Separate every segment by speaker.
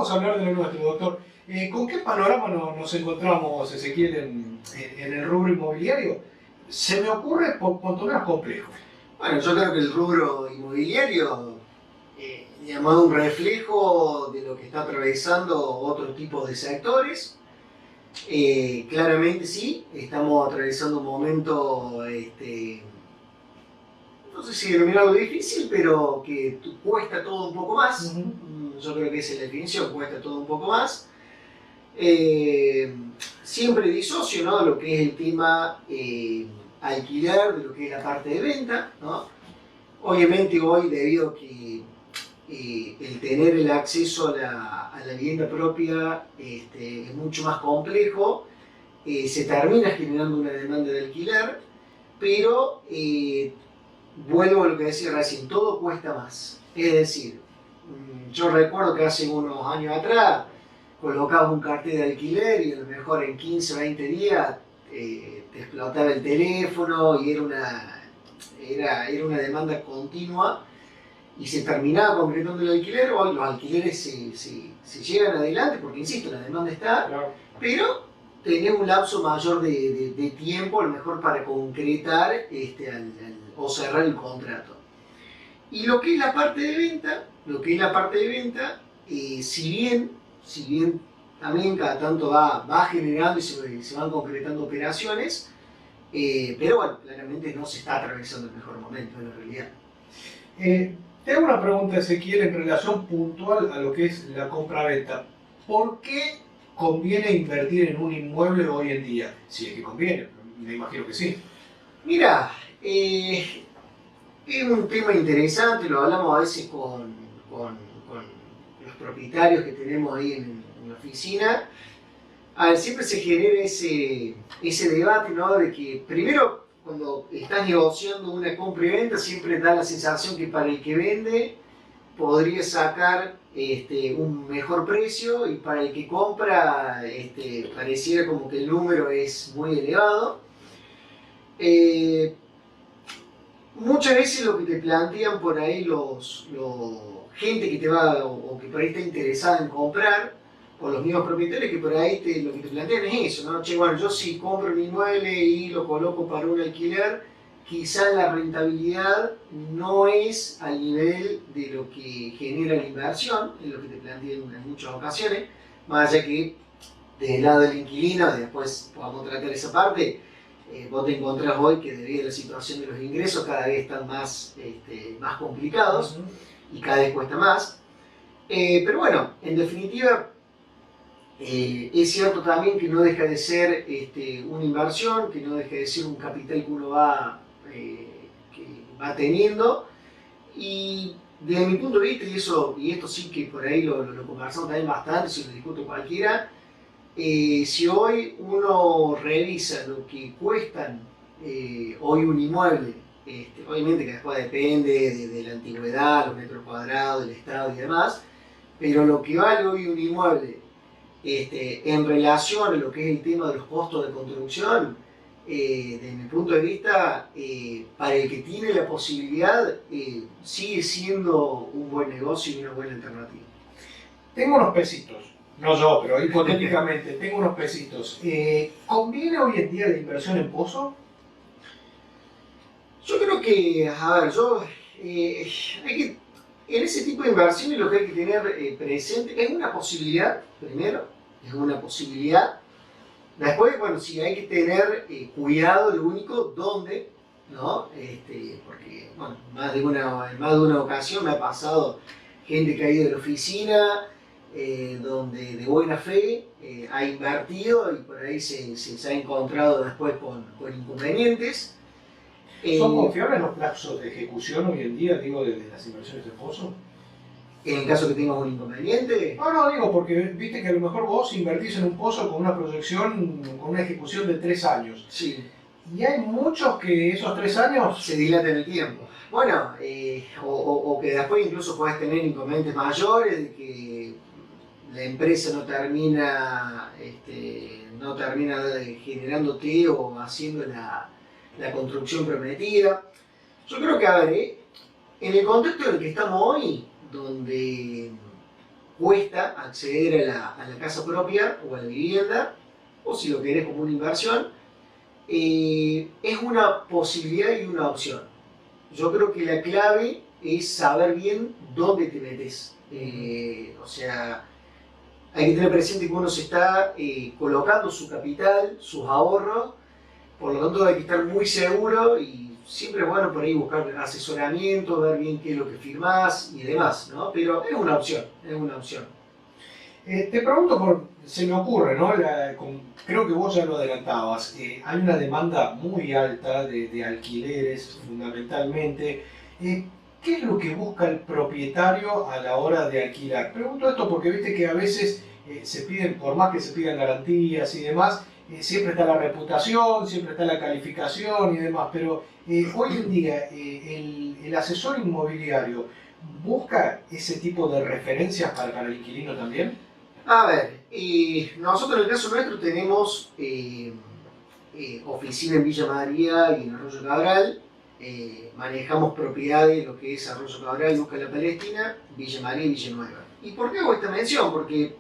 Speaker 1: vamos a hablar de lo nuestro, doctor. ¿Con qué panorama nos encontramos, Ezequiel, en el rubro inmobiliario? Se me ocurre por cuanto menos complejo.
Speaker 2: Bueno, yo creo que el rubro inmobiliario, llamado un reflejo de lo que está atravesando otro tipo de sectores. Claramente sí, estamos atravesando un momento, no sé si denominarlo difícil, pero que cuesta todo un poco más. Yo creo que esa es la definición, cuesta todo un poco más. Siempre disocio, ¿no?, lo que es el tema alquiler de lo que es la parte de venta, ¿no? Obviamente hoy, debido a que el tener el acceso a la vivienda propia es mucho más complejo, se termina generando una demanda de alquiler, pero vuelvo a lo que decía recién, todo cuesta más. Es decir, yo recuerdo que hace unos años atrás colocabas un cartel de alquiler y a lo mejor en 15 o 20 días te explotaba el teléfono y era una demanda continua y se terminaba concretando el alquiler. Hoy los alquileres se llevan adelante porque, insisto, la demanda está, claro, pero tenés un lapso mayor de tiempo a lo mejor para concretar o cerrar el contrato. Y lo que es la parte de venta, si bien también cada tanto va generando y se van concretando operaciones, pero bueno, claramente no se está atravesando el mejor momento en la realidad.
Speaker 1: Te hago una pregunta, Ezequiel, en relación puntual a lo que es la compra-venta. ¿Por qué conviene invertir en un inmueble hoy en día? Si es que conviene, me imagino que sí.
Speaker 2: Mira, es un tema interesante, lo hablamos a veces con los propietarios que tenemos ahí en la oficina. A ver, siempre se genera ese debate, ¿no?, de que primero, cuando estás negociando una compra y venta, siempre da la sensación que para el que vende podría sacar un mejor precio y para el que compra pareciera como que el número es muy elevado. Muchas veces lo que te plantean por ahí gente que te va o que por ahí está interesada en comprar, o los mismos propietarios que por ahí lo que te plantean es eso, ¿no? Che, bueno, yo si compro mi inmueble y lo coloco para un alquiler, quizá la rentabilidad no es al nivel de lo que genera la inversión, es lo que te plantean en muchas ocasiones, más allá que del lado del inquilino, después podamos tratar esa parte. Vos te encontrás hoy que debido a la situación de los ingresos cada vez están más complicados y cada vez cuesta más. Pero bueno, en definitiva, es cierto también que no deja de ser una inversión, que no deja de ser un capital que uno que va teniendo. Y desde mi punto de vista, y esto sí que por ahí lo conversamos también bastante, si lo discuto cualquiera, si hoy uno revisa lo que cuestan hoy un inmueble, obviamente que después depende de la antigüedad, los metros cuadrados, del estado y demás, pero lo que vale hoy un inmueble en relación a lo que es el tema de los costos de construcción, desde mi punto de vista, para el que tiene la posibilidad, sigue siendo un buen negocio y una buena alternativa.
Speaker 1: Tengo unos pesitos. No yo, pero hipotéticamente, tengo unos pesitos. ¿Conviene hoy en día la inversión en pozo?
Speaker 2: Yo creo que, a ver, en ese tipo de inversiones lo que hay que tener presente es una posibilidad, primero, es una posibilidad. Después, bueno, sí hay que tener cuidado, lo único, dónde, ¿no? Porque, bueno, en más de una ocasión me ha pasado gente que ha ido de la oficina, donde de buena fe ha invertido y por ahí se ha encontrado después con inconvenientes.
Speaker 1: ¿Son confiables los plazos de ejecución hoy en día, digo, de las inversiones de pozo?
Speaker 2: En el caso que tengas un inconveniente.
Speaker 1: No, digo, porque viste que a lo mejor vos invertís en un pozo con una proyección, con una ejecución de 3 años.
Speaker 2: Sí.
Speaker 1: Y hay muchos que esos 3 años
Speaker 2: se dilatan en el tiempo. Bueno, o que después incluso podés tener inconvenientes mayores, de que la empresa no termina generándote o haciendo la construcción prometida. Yo creo que, a ver, en el contexto en el que estamos hoy, donde cuesta acceder a la casa propia o a la vivienda, o si lo querés como una inversión, es una posibilidad y una opción. Yo creo que la clave es saber bien dónde te metes. O sea, hay que tener presente que uno se está colocando su capital, sus ahorros, por lo tanto hay que estar muy seguro y siempre es bueno por ahí buscar asesoramiento, ver bien qué es lo que firmás y demás, ¿no? Pero es una opción, es una opción.
Speaker 1: Te pregunto, se me ocurre, ¿no? Creo que vos ya lo adelantabas, hay una demanda muy alta de alquileres fundamentalmente. ¿Qué es lo que busca el propietario a la hora de alquilar? Pregunto esto porque viste que a veces se piden, por más que se pidan garantías y demás, siempre está la reputación, siempre está la calificación y demás, pero hoy en día el asesor inmobiliario busca ese tipo de referencias para el inquilino también.
Speaker 2: A ver, nosotros en el caso nuestro tenemos oficina en Villa María y en Arroyo Cabral. Manejamos propiedades, lo que es Arroyo Cabral, Busca la Palestina, Villa María y Villa Nueva. ¿Y por qué hago esta mención? Porque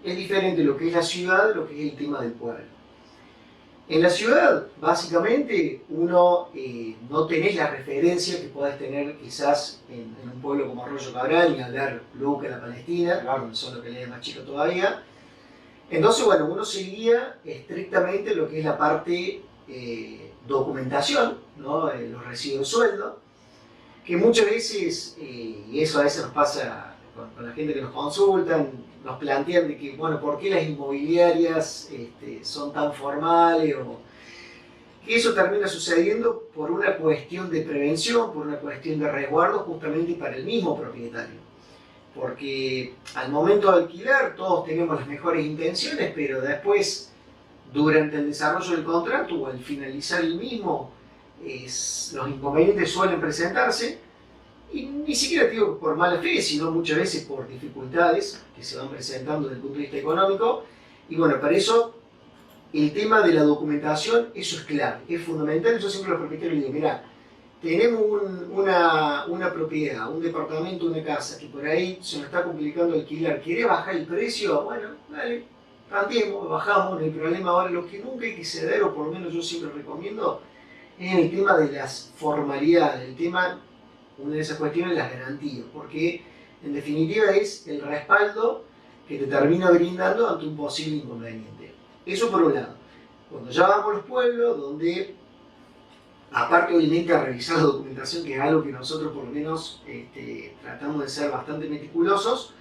Speaker 2: es diferente lo que es la ciudad de lo que es el tema del pueblo. En la ciudad, básicamente, uno no tenés la referencia que podés tener quizás en un pueblo como Arroyo Cabral, ni hablar Luca, la Palestina, donde son localidades más chicas todavía. Entonces, bueno, uno se guía estrictamente lo que es la parte documentación, ¿no? Los recibos de sueldo, que muchas veces, y eso a veces nos pasa con la gente que nos consultan, nos plantean de que, bueno, ¿por qué las inmobiliarias son tan formales? O que eso termina sucediendo por una cuestión de prevención, por una cuestión de resguardo justamente para el mismo propietario. Porque al momento de alquilar todos tenemos las mejores intenciones, pero después, durante el desarrollo del contrato o al finalizar el mismo, los inconvenientes suelen presentarse. Y ni siquiera digo por mala fe, sino muchas veces por dificultades que se van presentando desde el punto de vista económico. Y bueno, para eso el tema de la documentación, eso es clave, es fundamental. Yo siempre a los propietarios les digo, mira, tenemos una propiedad, un departamento, una casa, que por ahí se nos está complicando alquilar, ¿querés bajar el precio? Bueno, dale, planteemos, bajamos, no hay problema. Ahora lo que nunca hay que ceder, o por lo menos yo siempre recomiendo, es el tema de las formalidades, el tema, una de esas cuestiones, las garantías, porque en definitiva es el respaldo que te termina brindando ante un posible inconveniente. Eso por un lado. Cuando ya vamos a los pueblos, donde aparte obviamente a revisar la documentación, que es algo que nosotros por lo menos tratamos de ser bastante meticulosos,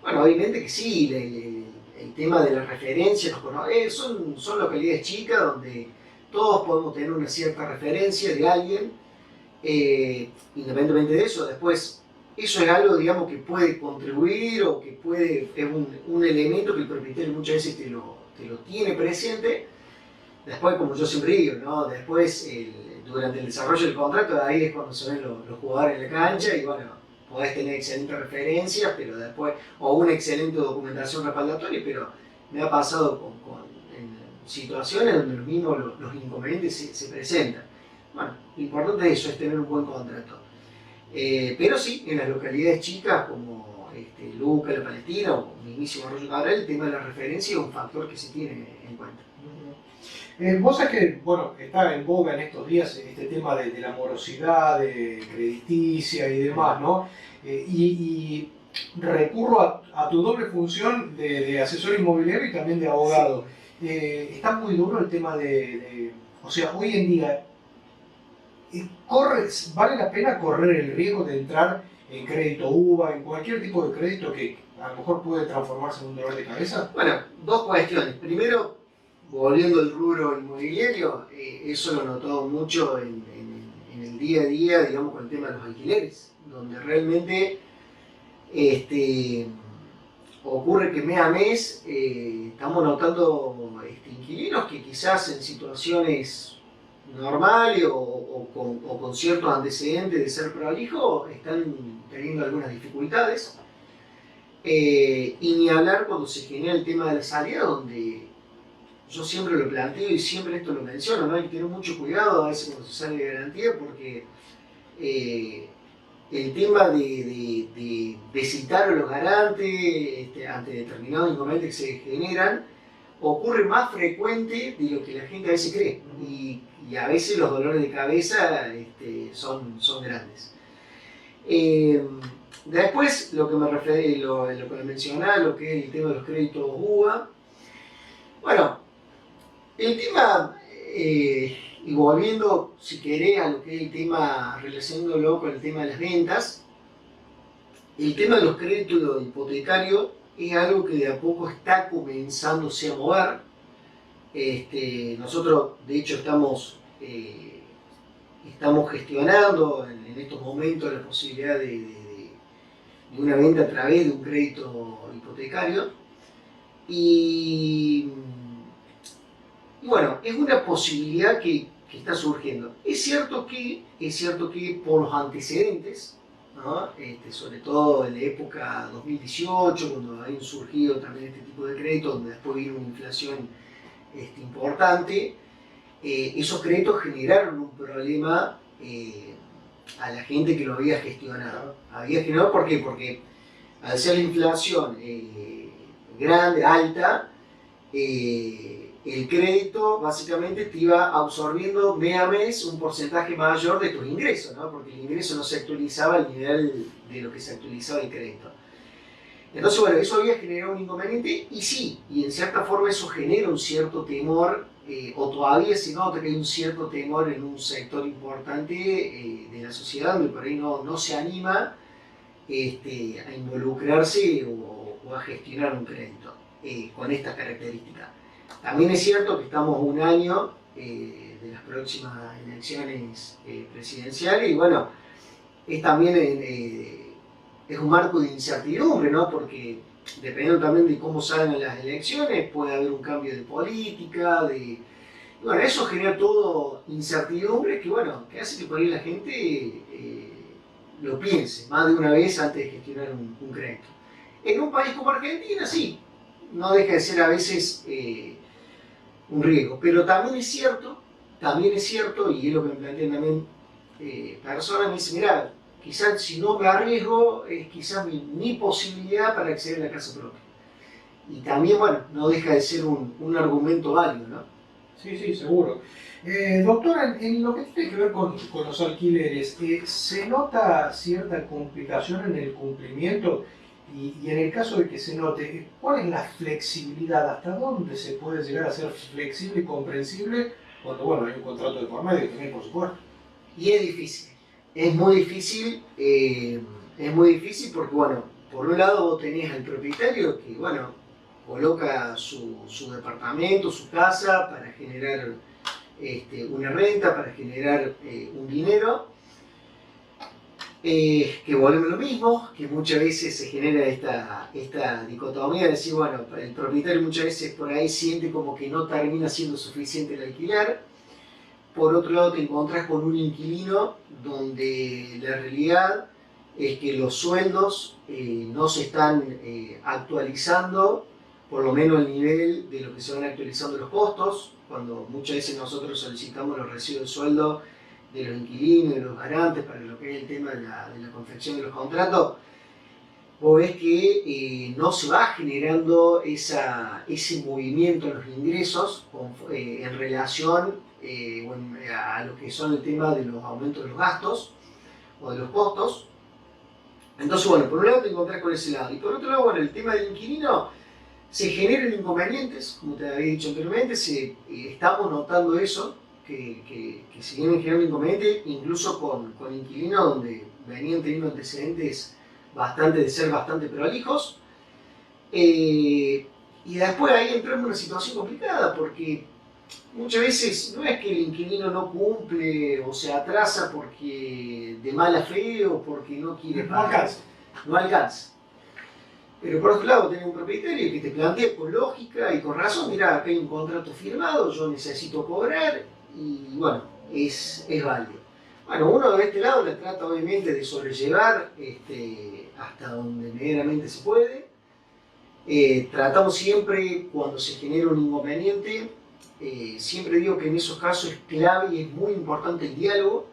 Speaker 2: bueno, obviamente que sí, el tema de la referencia, son localidades chicas donde todos podemos tener una cierta referencia de alguien. Independientemente de eso, después, eso es algo, digamos, que puede contribuir o que es un elemento que el propietario muchas veces te lo tiene presente. Después, como yo siempre digo, ¿no? Después, durante el desarrollo del contrato, ahí es cuando se ven los jugadores en la cancha y bueno, podés tener excelentes referencias, pero después, o una excelente documentación respaldatoria, pero me ha pasado en situaciones donde los mismos los inconvenientes se presentan. Bueno, lo importante es eso, es tener un buen contrato. Pero sí, en las localidades chicas como Luca, la Palestina o mismísimo Arroyo Cabral, el tema de la referencia es un factor que se tiene en cuenta.
Speaker 1: Vos sabés que, bueno, está en boga en estos días este tema de la morosidad, de crediticia y demás, ¿no? Y recurro a tu doble función de asesor inmobiliario y también de abogado. Sí. Está muy duro el tema o sea, hoy en día, ¿vale la pena correr el riesgo de entrar en crédito UVA, en cualquier tipo de crédito que a lo mejor puede transformarse en un dolor de cabeza?
Speaker 2: Bueno, dos cuestiones. Primero, volviendo al rubro inmobiliario, eso lo he notado mucho en el día a día, digamos, con el tema de los alquileres, donde realmente ocurre que mes a mes estamos notando inquilinos que quizás en situaciones normales o con ciertos antecedentes de ser prolijo están teniendo algunas dificultades. Y ni hablar cuando se genera el tema de la salida, donde yo siempre lo planteo y siempre esto lo menciono, ¿no? Hay que tener mucho cuidado a veces cuando se sale de garantía porque el tema de citar a los garantes ante determinados inconvenientes que se generan ocurre más frecuente de lo que la gente a veces cree. Y a veces los dolores de cabeza son grandes. Después, lo que me referí, lo que me mencionaba, lo que es el tema de los créditos UVA. Bueno, el tema, y volviendo, si querés, a lo que es el tema, relacionándolo con el tema de las ventas, el tema de los créditos hipotecarios es algo que de a poco está comenzándose a mover. Nosotros, de hecho, estamos gestionando en estos momentos la posibilidad de una venta a través de un crédito hipotecario. Y bueno, es una posibilidad que está surgiendo. Es cierto que por los antecedentes, ¿no? Sobre todo en la época 2018, cuando habían surgido también este tipo de créditos, donde después vino una inflación importante, esos créditos generaron un problema a la gente que lo había gestionado. ¿Por qué? Porque al ser la inflación grande, alta, el crédito básicamente te iba absorbiendo mes a mes un porcentaje mayor de tus ingresos, ¿no? Porque el ingreso no se actualizaba al nivel de lo que se actualizaba el crédito. Entonces, bueno, eso había generado un inconveniente y sí, y en cierta forma eso genera un cierto temor, o todavía se nota que hay un cierto temor en un sector importante de la sociedad, donde por ahí no se anima a involucrarse o a gestionar un crédito con estas características. También es cierto que estamos a un año de las próximas elecciones presidenciales y bueno, es también es un marco de incertidumbre, ¿no? Porque dependiendo también de cómo salgan las elecciones, puede haber un cambio de política, bueno, eso genera todo incertidumbre que, bueno, que hace que por ahí la gente lo piense más de una vez antes de gestionar un crédito. En un país como Argentina, sí, no deja de ser a veces un riesgo, pero también es cierto, y es lo que me plantean también personas, me dicen, mira, quizás si no me arriesgo, es quizás mi posibilidad para acceder a la casa propia. Y también, bueno, no deja de ser un argumento válido, ¿no?
Speaker 1: Sí, sí, seguro. Doctora, en lo que tiene que ver con los alquileres, ¿se nota cierta complicación en el cumplimiento? Y en el caso de que se note, ¿cuál es la flexibilidad? ¿Hasta dónde se puede llegar a ser flexible y comprensible cuando, bueno, hay un contrato de por medio también, por supuesto?
Speaker 2: Y es difícil, es muy difícil porque, bueno, por un lado vos tenés al propietario que, bueno, coloca su departamento, su casa para generar una renta, para generar un dinero, que volvemos lo mismo, que muchas veces se genera esta dicotomía de decir, bueno, el propietario muchas veces por ahí siente como que no termina siendo suficiente el alquiler. Por otro lado te encontrás con un inquilino donde la realidad es que los sueldos no se están actualizando, por lo menos el nivel de lo que se van actualizando los costos, cuando muchas veces nosotros solicitamos los recibos de sueldo de los inquilinos, de los garantes, para lo que es el tema de la confección de los contratos, vos ves que no se va generando ese movimiento en los ingresos en relación a lo que son el tema de los aumentos de los gastos o de los costos. Entonces, bueno, por un lado te encontrás con ese lado. Y por otro lado, bueno, el tema del inquilino, se generan inconvenientes, como te había dicho anteriormente, estamos notando eso, que se vienen generando inconvenientes, incluso con inquilinos donde venían teniendo antecedentes de ser bastante prolijos. Y después ahí entramos en una situación complicada, porque muchas veces no es que el inquilino no cumple o se atrasa porque de mala fe o porque no quiere pagar. No alcanza. Pero por otro lado tenés un propietario que te plantea con lógica y con razón, mira, acá hay un contrato firmado, yo necesito cobrar y bueno, es válido. Bueno, uno de este lado le trata obviamente de sobrellevar hasta donde medianamente se puede. Tratamos siempre, cuando se genera un inconveniente, siempre digo que en esos casos es clave y es muy importante el diálogo,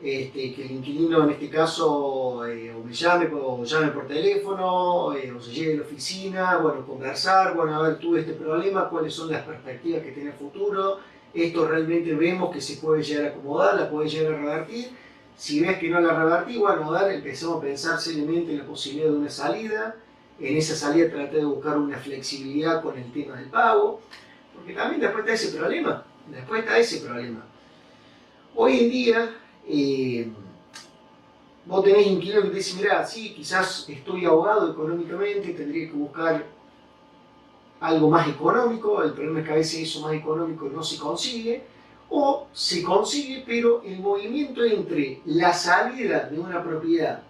Speaker 2: que el inquilino en este caso o llame por teléfono, o se llegue a la oficina, bueno, conversar, bueno, a ver, tuve este problema, cuáles son las perspectivas que tiene a futuro, esto realmente vemos que se puede llegar a acomodar, la puede llegar a revertir, si ves que no la revertí, bueno, a ver, empezamos a pensar seriamente en la posibilidad de una salida, en esa salida traté de buscar una flexibilidad con el tema del pago, porque también después está ese problema. Hoy en día, vos tenés inquilinos que te dicen, mirá, sí, quizás estoy ahogado económicamente, tendría que buscar algo más económico, el problema es que a veces eso más económico no se consigue, o se consigue, pero el movimiento entre la salida de una propiedad,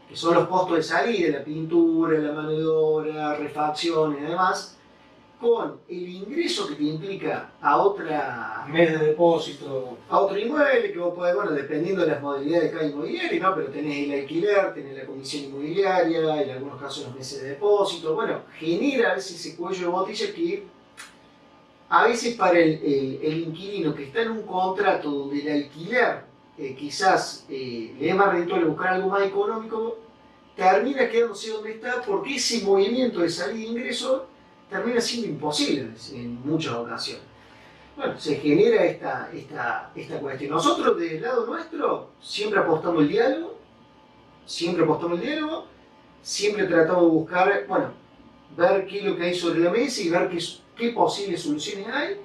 Speaker 2: que son los costos de salida, la pintura, la mano de obra, refacciones y demás, con el ingreso que te implica a otra...
Speaker 1: mes de depósito.
Speaker 2: A otro inmueble que vos podés, bueno, dependiendo de las modalidades de cada inmobiliario, ¿no? Pero tenés el alquiler, tenés la comisión inmobiliaria, en algunos casos los meses de depósito, bueno, genera a veces ese cuello de botella que a veces para el inquilino que está en un contrato donde el alquiler quizás le es más rentable buscar algo más económico, termina quedándose donde está porque ese movimiento de salida e ingreso termina siendo imposible en muchas ocasiones. Bueno, se genera esta cuestión. Nosotros, desde el lado nuestro, siempre apostamos el diálogo, siempre tratamos de buscar, bueno, ver qué es lo que hay sobre la mesa y ver qué posibles soluciones hay.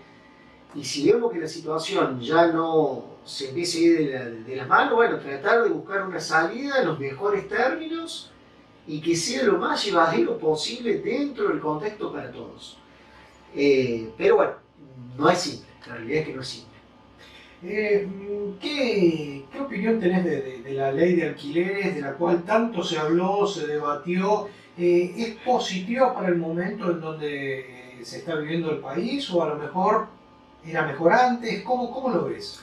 Speaker 2: Y si vemos que la situación ya no se empieza a ir de las manos, bueno, tratar de buscar una salida en los mejores términos y que sea lo más llevadero posible dentro del contexto para todos. Pero bueno, no es simple, la realidad es que no es simple.
Speaker 1: ¿Qué opinión tenés de la ley de alquileres, de la cual tanto se habló, se debatió? ¿Es positiva para el momento en donde se está viviendo el país o a lo mejor era mejor antes? ¿Cómo lo ves?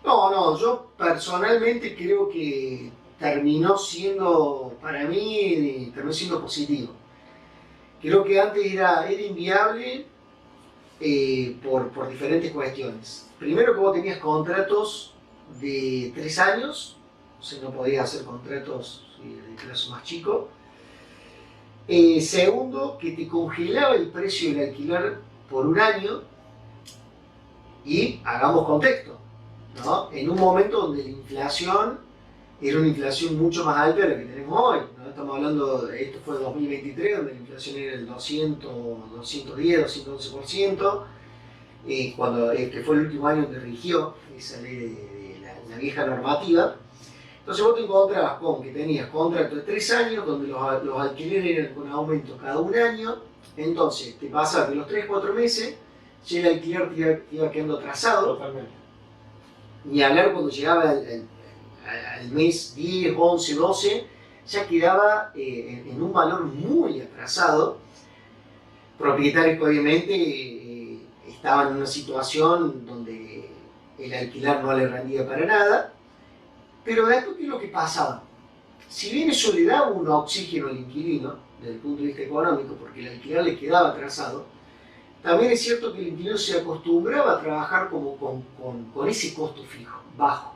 Speaker 2: No, yo personalmente creo que terminó siendo, para mí, terminó siendo positivo. Creo que antes era inviable por diferentes cuestiones. Primero que vos tenías contratos de 3 años, o sea, no podías hacer contratos de plazo más chico. Segundo, que te congelaba el precio del alquiler por 1 año. Y hagamos contexto, ¿no? En un momento donde la inflación era una inflación mucho más alta de la que tenemos hoy, ¿no? Estamos hablando, esto fue 2023, donde la inflación era el 210, 211%, que fue el último año donde rigió esa ley de la vieja normativa. Entonces vos te encontrabas con que tenías contratos de 3 años, donde los alquileres eran con aumento cada 1 año, entonces te pasas de los 3-4 meses, ya el alquiler te iba quedando atrasado.
Speaker 1: Totalmente.
Speaker 2: Ni hablar cuando llegaba al mes 10, 11, 12, ya quedaba en un valor muy atrasado. Propietarios que obviamente estaban en una situación donde el alquiler no le rendía para nada. Pero después, ¿qué es lo que pasaba? Si bien eso le daba un oxígeno al inquilino, desde el punto de vista económico, porque el alquiler le quedaba atrasado, también es cierto que el inquilino se acostumbraba a trabajar con ese costo fijo, bajo.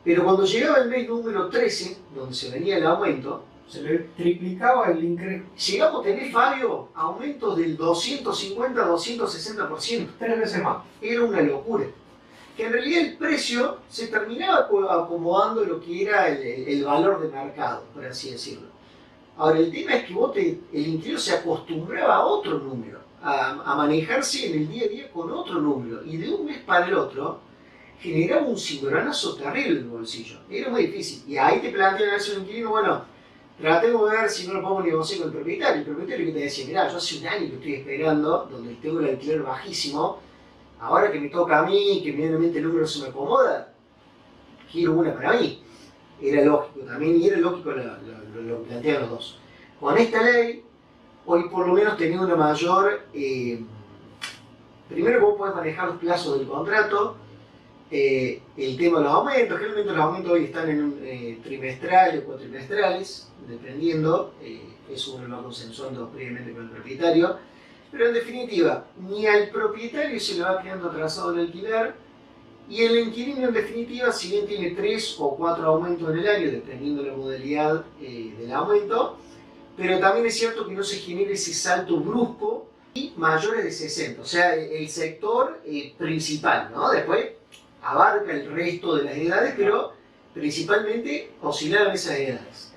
Speaker 2: Pero cuando llegaba el mes número 13, donde se venía el aumento,
Speaker 1: se le triplicaba el ingreso.
Speaker 2: Llegamos a tener, Fabio, aumentos del 250-260%.
Speaker 1: 3 veces más.
Speaker 2: Era una locura. Que en realidad el precio se terminaba acomodando lo que era el valor de mercado, por así decirlo. Ahora, el tema es que el inquilino se acostumbraba a otro número, a manejarse en el día a día con otro número, y de un mes para el otro generaba un cimbronazo terrible en el bolsillo. Era muy difícil. Y ahí te plantean a un inquilino, bueno, tratemos de ver si no lo podemos negociar con el propietario. El propietario que te decía, mirá, yo hace 1 año que estoy esperando, donde tengo el alquiler bajísimo, ahora que me toca a mí, que medianamente el número se me acomoda, quiero una para mí. Era lógico también, y era lógico lo plantean los dos. Con esta ley, hoy por lo menos tenía una mayor... primero, vos podés manejar los plazos del contrato, el tema de los aumentos. Generalmente los aumentos hoy están en trimestrales o cuatrimestrales, dependiendo, eso uno lo va consensuando previamente con el propietario. Pero en definitiva, ni al propietario se le va quedando atrasado el alquiler, Y el inquilino en definitiva, si bien tiene 3 o 4 aumentos en el año, dependiendo de la modalidad del aumento, pero también es cierto que no se genera ese salto brusco y mayores de 60, o sea, el sector principal, ¿no? Después abarca el resto de las edades, pero principalmente oscilan esas edades.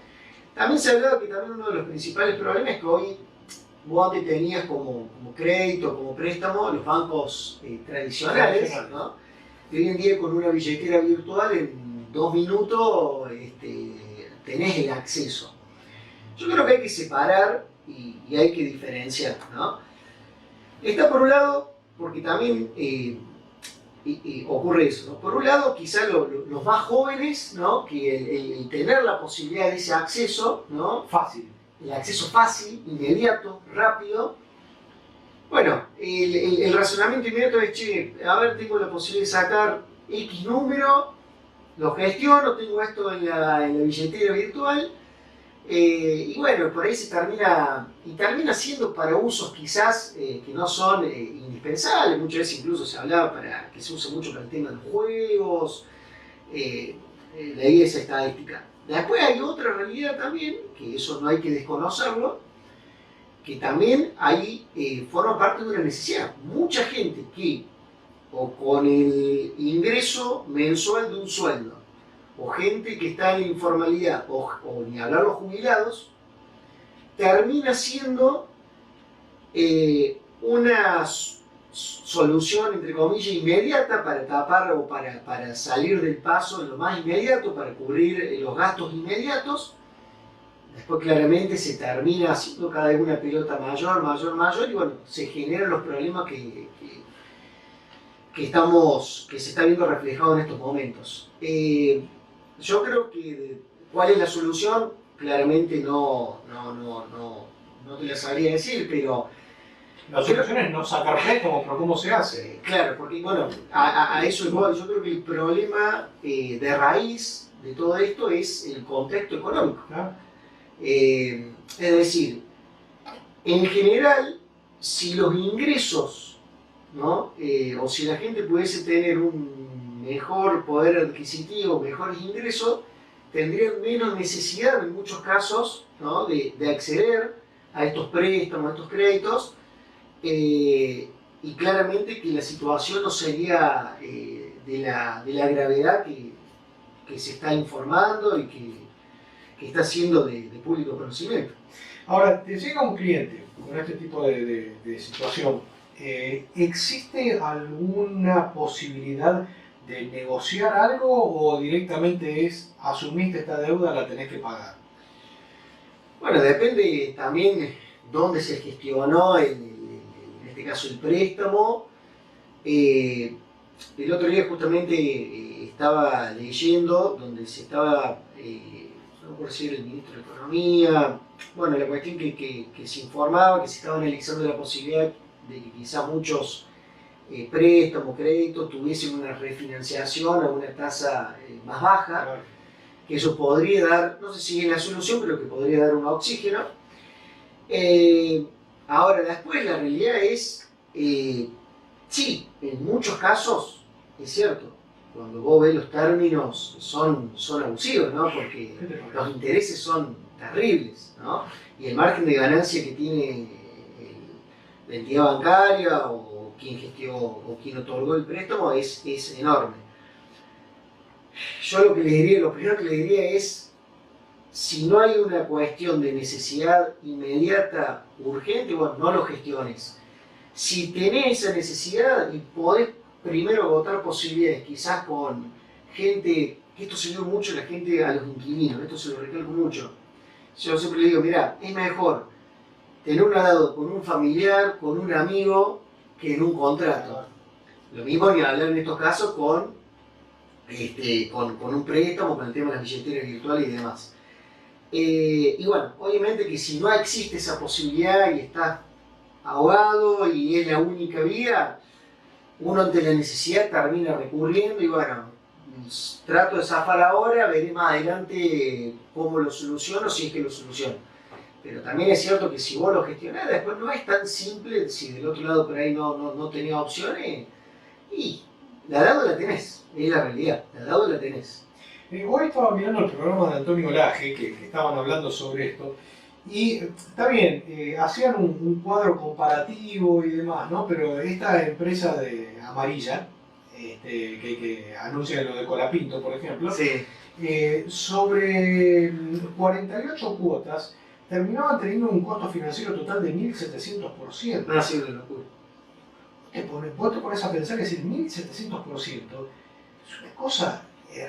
Speaker 2: También se ha hablado que también uno de los principales problemas es que hoy vos antes tenías como crédito, como préstamo, los bancos tradicionales, ¿no? Y hoy en día con una billetera virtual en 2 minutos tenés el acceso. Yo creo que hay que separar y hay que diferenciar, ¿no? Está por un lado, porque también ocurre eso, ¿no? Por un lado, quizás los más jóvenes, ¿no? Que el tener la posibilidad de ese acceso, ¿no?
Speaker 1: Fácil.
Speaker 2: El acceso fácil, inmediato, rápido. Bueno, el razonamiento inmediato es, che, a ver, tengo la posibilidad de sacar X número, lo gestiono, tengo esto en la billetera virtual, y bueno, por ahí termina siendo para usos quizás que no son indispensables. Muchas veces incluso se hablaba que se usa mucho para el tema de juegos, leí esa estadística. Después hay otra realidad también, que eso no hay que desconocerlo, que también ahí forma parte de una necesidad. Mucha gente que, o con el ingreso mensual de un sueldo, o gente que está en la informalidad, o ni hablar los jubilados, termina siendo una solución, entre comillas, inmediata para tapar o para salir del paso en lo más inmediato, para cubrir los gastos inmediatos. Después claramente se termina haciendo cada vez una pelota mayor, y bueno, se generan los problemas que se está viendo reflejado en estos momentos. Yo creo que cuál es la solución, claramente no te la sabría decir, pero...
Speaker 1: La solución es no sacar préstamos, pero ¿cómo se hace?
Speaker 2: Claro, porque bueno, a eso voy. Yo creo que el problema de raíz de todo esto es el contexto económico.
Speaker 1: ¿Ah?
Speaker 2: Es decir, en general, si los ingresos, ¿no? O si la gente pudiese tener un mejor poder adquisitivo, mejores ingresos, tendrían menos necesidad en muchos casos, ¿no? de acceder a estos préstamos, a estos créditos, y claramente que la situación no sería de la gravedad que se está informando y que está siendo de público conocimiento.
Speaker 1: Ahora, te llega un cliente con este tipo de situación. ¿Existe alguna posibilidad de negociar algo o directamente es asumiste esta deuda, la tenés que pagar?
Speaker 2: Bueno, depende también dónde se gestionó en este caso el préstamo. El otro día justamente estaba leyendo donde se estaba, no por decir el ministro de Economía, bueno, la cuestión que se informaba, que se estaba analizando la posibilidad de que quizás muchos préstamos, créditos tuviesen una refinanciación a una tasa más baja,
Speaker 1: Claro.
Speaker 2: que eso podría dar, no sé si es la solución, pero que podría dar un oxígeno. Ahora, después la realidad es, sí, en muchos casos es cierto, cuando vos ves los términos son abusivos, ¿no? Porque los intereses son terribles, ¿no? Y el margen de ganancia que tiene la entidad bancaria o quien gestionó o quien otorgó el préstamo es enorme. Yo lo primero que le diría es, si no hay una cuestión de necesidad inmediata, urgente, bueno, no lo gestiones. Si tenés esa necesidad y podés primero agotar posibilidades, quizás con gente, que esto se dio mucho la gente a los inquilinos, esto se lo recalco mucho. Yo siempre le digo, mirá, es mejor tener un deuda con un familiar, con un amigo, que en un contrato. Lo mismo ni hablar en estos casos con un préstamo, con el tema de las billeteras virtuales y demás. Y bueno, obviamente que si no existe esa posibilidad y estás ahogado y es la única vía, uno ante la necesidad termina recurriendo y bueno, trato de zafar ahora, veré más adelante cómo lo soluciono, si es que lo soluciono. Pero también es cierto que si vos lo gestionás, después no es tan simple, si del otro lado por ahí no tenía opciones, y La deuda la tenés, es la realidad, la deuda la tenés.
Speaker 1: Hoy estaba mirando el programa de Antonio Laje, que estaban hablando sobre esto, y está bien, hacían un cuadro comparativo y demás, ¿no? Pero esta empresa de amarilla, que anuncia lo de Colapinto, por ejemplo,
Speaker 2: Sí.
Speaker 1: sobre 48 cuotas, terminaban teniendo un costo financiero total de 1.700%.
Speaker 2: No ha sido una locura.
Speaker 1: Vos te pones a pensar que decir 1.700% es una cosa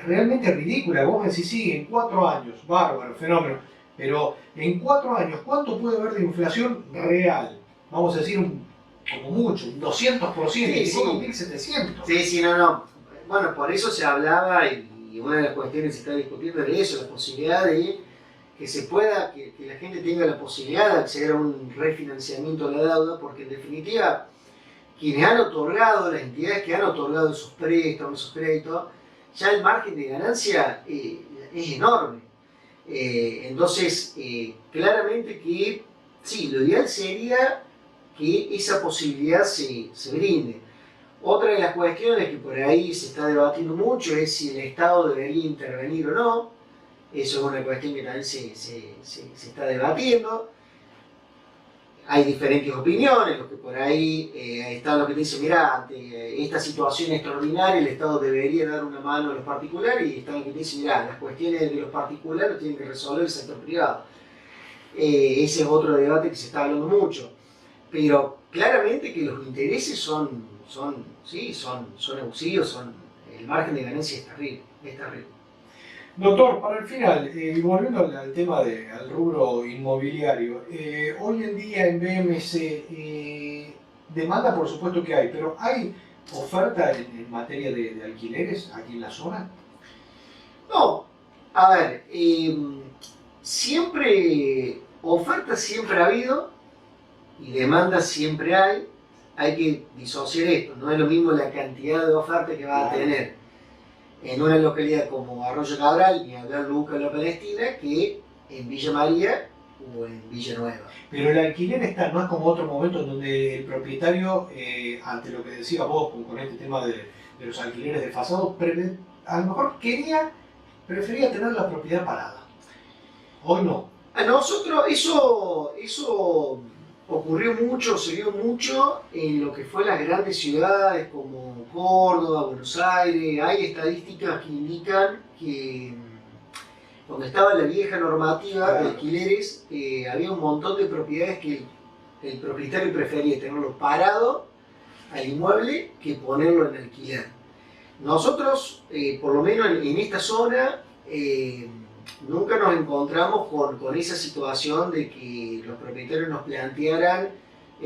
Speaker 1: realmente ridícula. Vos me decís, sí, en 4 años, bárbaro, fenómeno. Pero en 4 años, ¿cuánto puede haber de inflación real? Vamos a decir, como mucho, un 200%,
Speaker 2: Sí,
Speaker 1: y
Speaker 2: sí.
Speaker 1: con 1.700.
Speaker 2: Sí, sí, no. Bueno, por eso se hablaba y una de las cuestiones que se está discutiendo era eso, la posibilidad de que se pueda, que la gente tenga la posibilidad de acceder a un refinanciamiento de la deuda, porque en definitiva, quienes han otorgado, las entidades que han otorgado esos préstamos, esos créditos, ya el margen de ganancia es enorme. Entonces, claramente que sí, lo ideal sería que esa posibilidad se brinde. Otra de las cuestiones que por ahí se está debatiendo mucho es si el Estado debería intervenir o no. Eso es una cuestión que también se está debatiendo. Hay diferentes opiniones, los que por ahí están los que dicen, mira, ante esta situación extraordinaria el Estado debería dar una mano a los particulares, y están los que dicen, mira, las cuestiones de los particulares tienen que resolver el sector privado. Ese es otro debate que se está hablando mucho. Pero claramente que los intereses son abusivos, el margen de ganancia es terrible, es terrible.
Speaker 1: Doctor, para el final, y volviendo al tema al rubro inmobiliario, hoy en día en BMC, demanda por supuesto que hay, pero ¿hay oferta en materia de alquileres aquí en la zona?
Speaker 2: No, a ver, oferta siempre ha habido y demanda siempre hay que disociar esto, no es lo mismo la cantidad de oferta que va a tener en una localidad como Arroyo Cabral, ni hablar Luca la Palestina, que en Villa María o en Villa Nueva.
Speaker 1: Pero el alquiler está, no es como otro momento en donde el propietario, ante lo que decías vos con este tema de los alquileres desfasados, a lo mejor prefería tener la propiedad parada. Hoy no.
Speaker 2: A nosotros eso ocurrió mucho, se vio mucho en lo que fue las grandes ciudades como Córdoba, Buenos Aires. Hay estadísticas que indican que cuando estaba la vieja normativa de alquileres, había un montón de propiedades que el propietario prefería tenerlo parado al inmueble que ponerlo en alquiler. Nosotros, por lo menos en esta zona, nunca nos encontramos con esa situación de que los propietarios nos plantearan,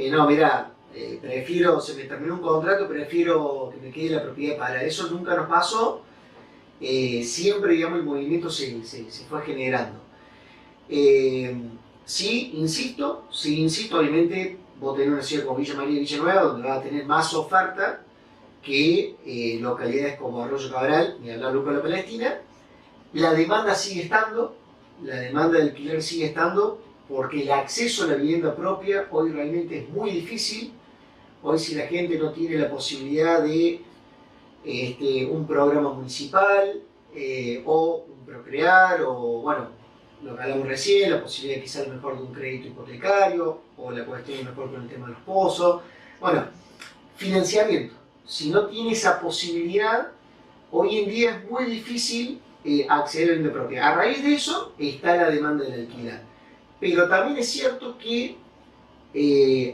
Speaker 2: no, mira, se me terminó un contrato, prefiero que me quede la propiedad para. Eso nunca nos pasó. Siempre, digamos, el movimiento se fue generando. Sí, insisto, obviamente vos tenés una ciudad como Villa María y Villa Nueva, donde vas a tener más oferta que localidades como Arroyo Cabral, ni hablar Luca de la Palestina. La demanda sigue estando, la demanda de alquiler sigue estando, porque el acceso a la vivienda propia hoy realmente es muy difícil. Hoy, si la gente no tiene la posibilidad de un programa municipal o un Procrear, o bueno, lo que hablamos recién, la posibilidad quizás mejor de un crédito hipotecario, o la cuestión mejor con el tema de los pozos. Bueno, financiamiento. Si no tiene esa posibilidad, hoy en día es muy difícil acceder a la vivienda propia. A raíz de eso está la demanda del alquiler. Pero también es cierto que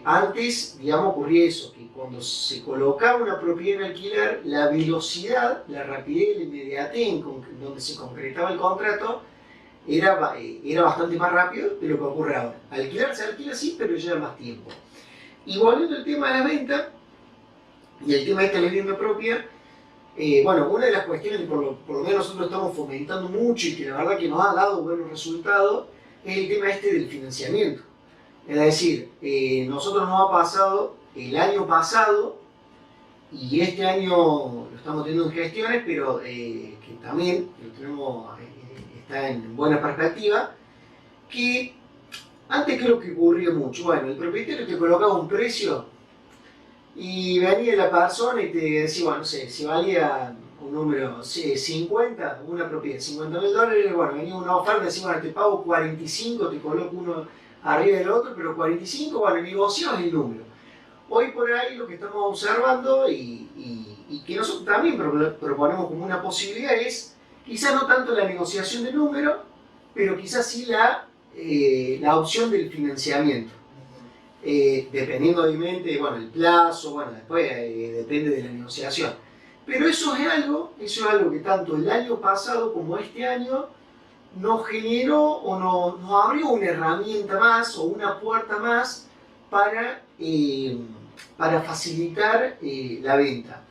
Speaker 2: antes, digamos, ocurría eso, que cuando se colocaba una propiedad en alquiler, la velocidad, la rapidez, la inmediatez en donde se concretaba el contrato era bastante más rápido de lo que ocurre ahora. Alquilar se alquila sí, pero lleva más tiempo. Y volviendo al tema de la venta y el tema de esta vivienda propia, bueno, una de las cuestiones que por lo menos nosotros estamos fomentando mucho y que la verdad que nos ha dado buenos resultados es el tema del financiamiento. Es decir, nosotros nos ha pasado el año pasado, y este año lo estamos teniendo en gestiones, pero que también está en buena perspectiva, que antes creo que ocurría mucho. Bueno, el propietario te colocaba un precio Y venía la persona y te decía, bueno, no sé, si valía un número, sí, 50, una propiedad, $50.000, bueno, venía una oferta, decía, bueno, te pago 45, te coloco uno arriba del otro, pero 45, bueno, negociamos el número. Hoy por ahí lo que estamos observando y que nosotros también proponemos como una posibilidad es quizás no tanto la negociación de número, pero quizás sí la opción del financiamiento. Dependiendo obviamente, bueno, el plazo, bueno, después depende de la negociación. Pero eso es algo que tanto el año pasado como este año nos generó o nos abrió una herramienta más o una puerta más para, para facilitar la venta.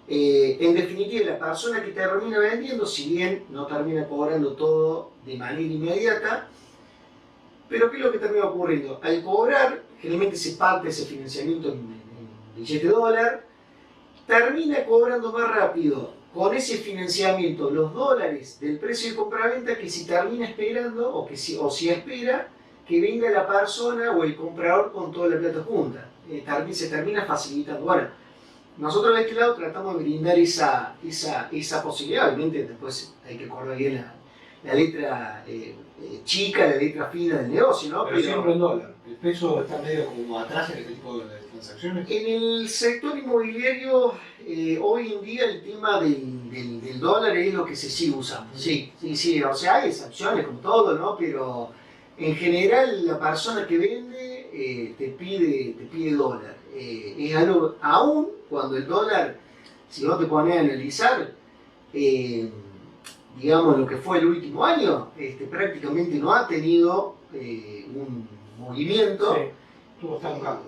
Speaker 2: En definitiva, la persona que termina vendiendo, si bien no termina cobrando todo de manera inmediata, pero ¿qué es lo que termina ocurriendo? Al cobrar, generalmente se parte ese financiamiento en billete de dólar, termina cobrando más rápido con ese financiamiento los dólares del precio de compraventa que si termina esperando o si espera que venga la persona o el comprador con toda la plata junta. Se termina facilitando. Bueno, nosotros de este lado tratamos de brindar esa posibilidad. Obviamente después hay que acordar bien la letra chica, la letra fina del negocio, ¿no?
Speaker 1: Pero siempre en dólar. ¿El peso está medio como atrás en este tipo de transacciones?
Speaker 2: En el sector inmobiliario, hoy en día el tema del dólar es lo que se sigue usando. Sí, sí, sí. O sea, hay excepciones como todo, ¿no? Pero en general la persona que vende te pide dólar. Es algo, aún cuando el dólar, si vos te pones a analizar, digamos, lo que fue el último año, prácticamente no ha tenido un movimiento.
Speaker 1: Sí, estuvo estancado.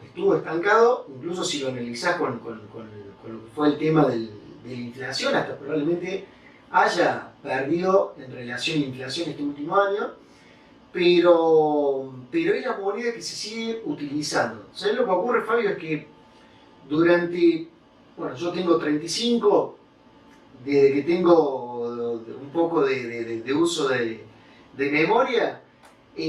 Speaker 2: Estuvo estancado, incluso si lo analizás con lo que fue el tema de la inflación, hasta probablemente haya perdido en relación a la inflación este último año, pero es la moneda que se sigue utilizando. ¿Sabes lo que ocurre, Fabio? Es que durante, bueno, yo tengo 35, desde que tengo un poco de uso de memoria,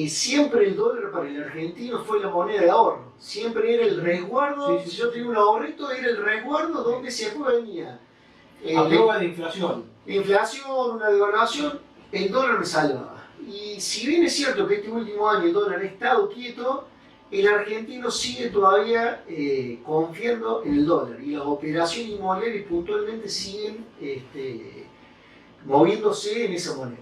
Speaker 2: siempre el dólar para el argentino fue la moneda de ahorro. Siempre era el resguardo.
Speaker 1: Sí, sí,
Speaker 2: si yo tenía un ahorrito, era el resguardo donde se venía.
Speaker 1: A prueba de inflación.
Speaker 2: Inflación, una devaluación, el dólar me salvaba. Y si bien es cierto que este último año el dólar ha estado quieto, el argentino sigue todavía confiando en el dólar. Y las operaciones inmobiliarias puntualmente siguen moviéndose en esa moneda.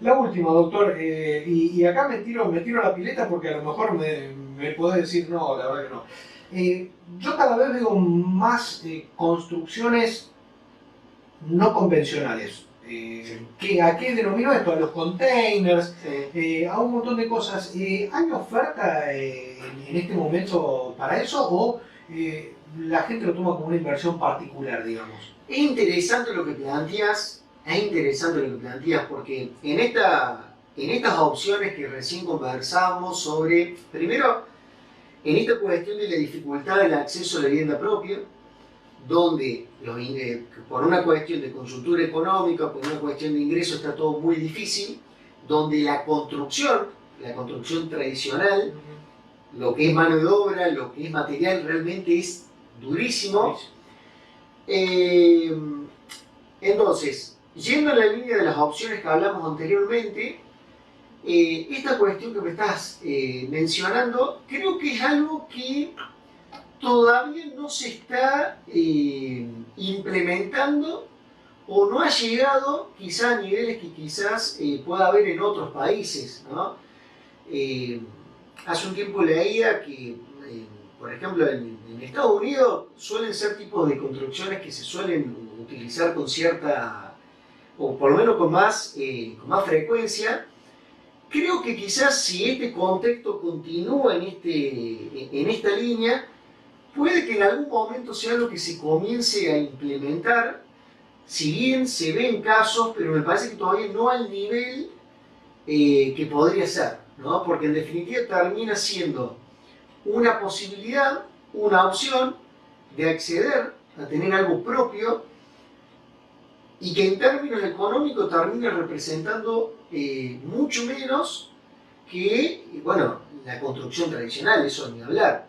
Speaker 1: La última, doctor, y acá me tiro a la pileta porque a lo mejor me podés decir no, la verdad que no. Yo cada vez veo más construcciones no convencionales. ¿A qué denomino esto? A los containers, a un montón de cosas. ¿Hay oferta en este momento para eso o la gente lo toma como una inversión particular, digamos?
Speaker 2: Es interesante lo que planteas. Es interesante lo que planteas porque en estas opciones que recién conversamos sobre, primero, en esta cuestión de la dificultad del acceso a la vivienda propia, donde por una cuestión de coyuntura económica, por una cuestión de ingreso está todo muy difícil, donde la construcción tradicional, lo que es mano de obra, lo que es material, realmente es durísimo. Entonces, yendo a la línea de las opciones que hablamos anteriormente, esta cuestión que me estás mencionando, creo que es algo que todavía no se está implementando o no ha llegado quizás a niveles que quizás pueda haber en otros países, ¿no? Hace un tiempo leía que, por ejemplo, en Estados Unidos suelen ser tipos de construcciones que se suelen utilizar con cierta, o por lo menos con más frecuencia. Creo que quizás si este contexto continúa en esta línea, puede que en algún momento sea algo que se comience a implementar, si bien se ven casos, pero me parece que todavía no al nivel que podría ser, ¿no? Porque en definitiva termina siendo una posibilidad, una opción de acceder a tener algo propio y que en términos económicos termina representando mucho menos que, bueno, la construcción tradicional, eso ni hablar.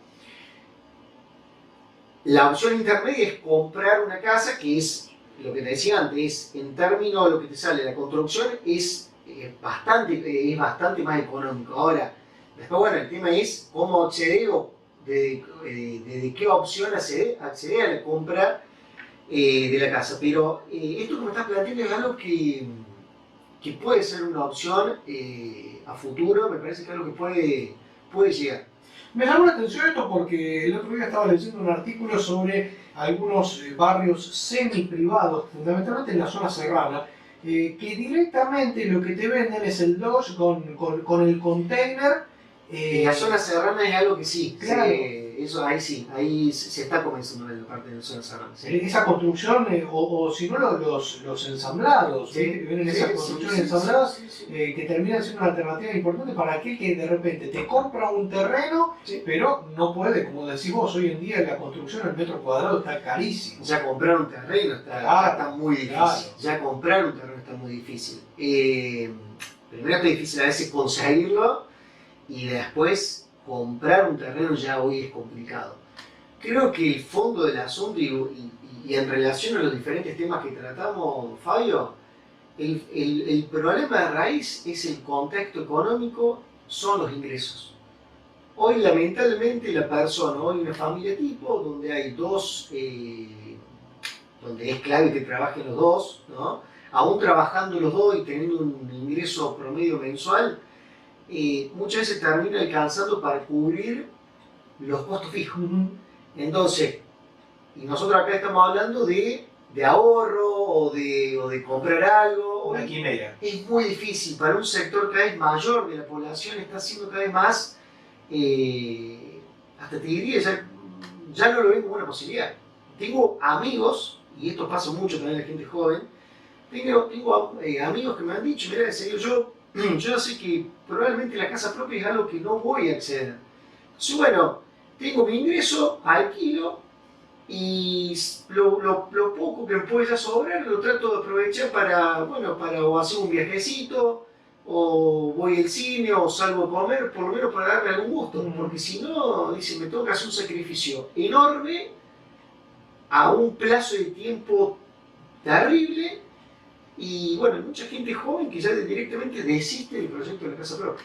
Speaker 2: La opción intermedia es comprar una casa, que es lo que te decía antes, en términos de lo que te sale la construcción, es bastante más económico. Ahora, después, bueno, el tema es cómo acceder o de qué opción acceder a la compra de la casa. Pero esto que me estás planteando es algo que puede ser una opción a futuro, me parece que es algo que puede llegar.
Speaker 1: Me llamó la atención esto porque el otro día estaba leyendo un artículo sobre algunos barrios semi-privados, fundamentalmente en la zona serrana, que directamente lo que te venden es el Dodge con el container.
Speaker 2: En la zona serrana es algo que sí,
Speaker 1: Claro.
Speaker 2: eso ahí sí, ahí se está comenzando en la parte de la zona serrana. Sí.
Speaker 1: Esa construcción, o si no los ensamblados,
Speaker 2: Sí,
Speaker 1: ¿viste? Que vienen
Speaker 2: sí,
Speaker 1: esas
Speaker 2: sí,
Speaker 1: construcciones
Speaker 2: sí,
Speaker 1: ensambladas,
Speaker 2: sí, sí.
Speaker 1: que terminan siendo una alternativa importante para aquel que de repente te compra un terreno,
Speaker 2: Sí.
Speaker 1: pero no puede, como decís vos, hoy en día la construcción al metro cuadrado está carísimo.
Speaker 2: Ya comprar un terreno está muy difícil.
Speaker 1: Claro.
Speaker 2: Ya comprar un terreno está muy difícil. Primero está difícil a veces conseguirlo y después comprar un terreno ya hoy es complicado. Creo que el fondo del asunto y en relación a los diferentes temas que tratamos, Fabio, el problema de raíz es el contexto económico, son los ingresos. Hoy lamentablemente la persona, hoy una familia tipo donde hay dos, donde es clave que trabajen los dos, ¿no? Aún trabajando los dos y teniendo un ingreso promedio mensual, muchas veces termina alcanzando para cubrir los costos fijos. Entonces, y nosotros acá estamos hablando de ahorro o de comprar algo.
Speaker 1: Una quimera.
Speaker 2: Es muy difícil para un sector cada vez mayor de la población, está siendo cada vez más, hasta te diría, ya no lo ven como una posibilidad. Tengo amigos, y esto pasa mucho también en la gente joven, tengo amigos que me han dicho, mira, en serio, yo sé que probablemente la casa propia es algo que no voy a acceder. Entonces, bueno, tengo mi ingreso, alquilo, y lo poco que me puede sobrar lo trato de aprovechar para o hacer un viajecito, o voy al cine, o salgo a comer, por lo menos para darme algún gusto, porque si no, dice, me toca hacer un sacrificio enorme a un plazo de tiempo terrible, y bueno, hay mucha gente joven que ya directamente desiste del proyecto de la casa propia.